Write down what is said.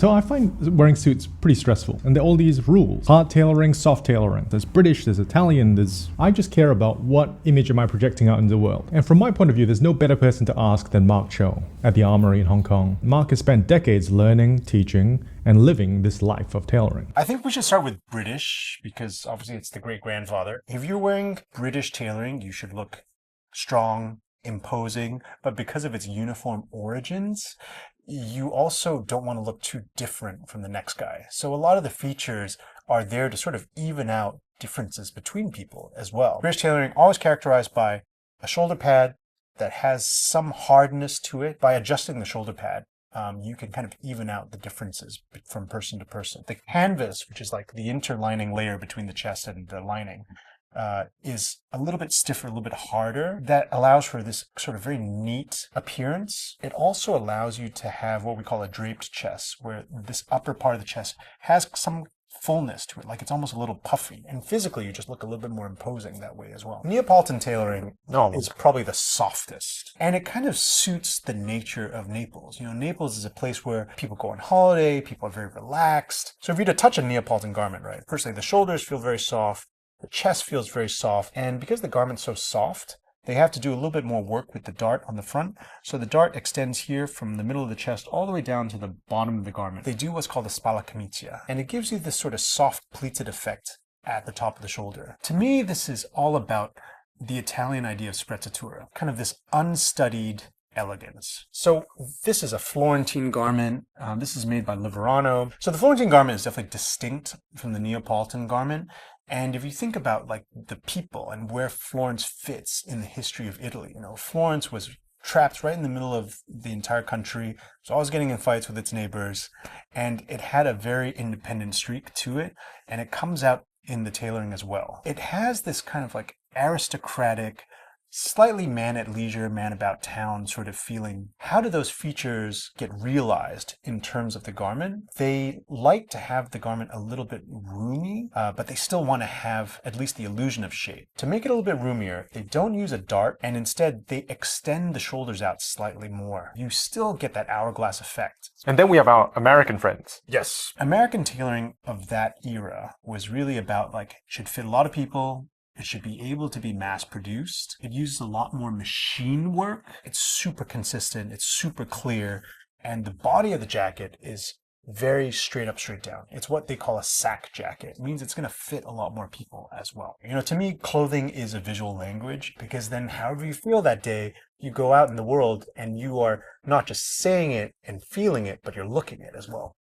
So I find wearing suits pretty stressful, and there are all these rules. Hard tailoring, soft tailoring. There's British, there's Italian, I just care about what image am I projecting out in the world. And from my point of view, there's no better person to ask than Mark Cho at the Armory in Hong Kong. Mark has spent decades learning, teaching, and living this life of tailoring. I think we should start with British, because obviously it's the great-grandfather. If you're wearing British tailoring, you should look strong, imposing, but because of its uniform origins, you also don't want to look too different from the next guy. So a lot of the features are there to sort of even out differences between people as well. British tailoring always characterized by a shoulder pad that has some hardness to it. By adjusting the shoulder pad, you can kind of even out the differences from person to person. The canvas, which is like the interlining layer between the chest and the lining, is a little bit stiffer, a little bit harder. That allows for this sort of very neat appearance. It also allows you to have what we call a draped chest, where this upper part of the chest has some fullness to it, like it's almost a little puffy. And physically, you just look a little bit more imposing that way as well. Neapolitan tailoring is probably the softest, and it kind of suits the nature of Naples. You know, Naples is a place where people go on holiday, people are very relaxed. So if you were to touch a Neapolitan garment, right, personally, the shoulders feel very soft, the chest feels very soft, and because the garment's so soft, they have to do a little bit more work with the dart on the front. So the dart extends here from the middle of the chest all the way down to the bottom of the garment. They do what's called a spalla camicia, and it gives you this sort of soft pleated effect at the top of the shoulder. To me, this is all about the Italian idea of sprezzatura, kind of this unstudied elegance. So this is a Florentine garment. This is made by Liverano. So the Florentine garment is definitely distinct from the Neapolitan garment. And if you think about like the people and where Florence fits in the history of Italy, you know, Florence was trapped right in the middle of the entire country. It was always getting in fights with its neighbors, and it had a very independent streak to it, and it comes out in the tailoring as well. It has this kind of like aristocratic, slightly man at leisure, man about town sort of feeling. How do those features get realized in terms of the garment? They like to have the garment a little bit roomy, but they still want to have at least the illusion of shape. To make it a little bit roomier, they don't use a dart, and instead they extend the shoulders out slightly more. You still get that hourglass effect. And then we have our American friends. Yes. American tailoring of that era was really about like, should fit a lot of people. It should be able to be mass produced. It uses a lot more machine work. It's super consistent. It's super clear. And the body of the jacket is very straight up, straight down. It's what they call a sack jacket. It means it's going to fit a lot more people as well. You know, to me, clothing is a visual language, because then however you feel that day, you go out in the world and you are not just saying it and feeling it, but you're looking it as well.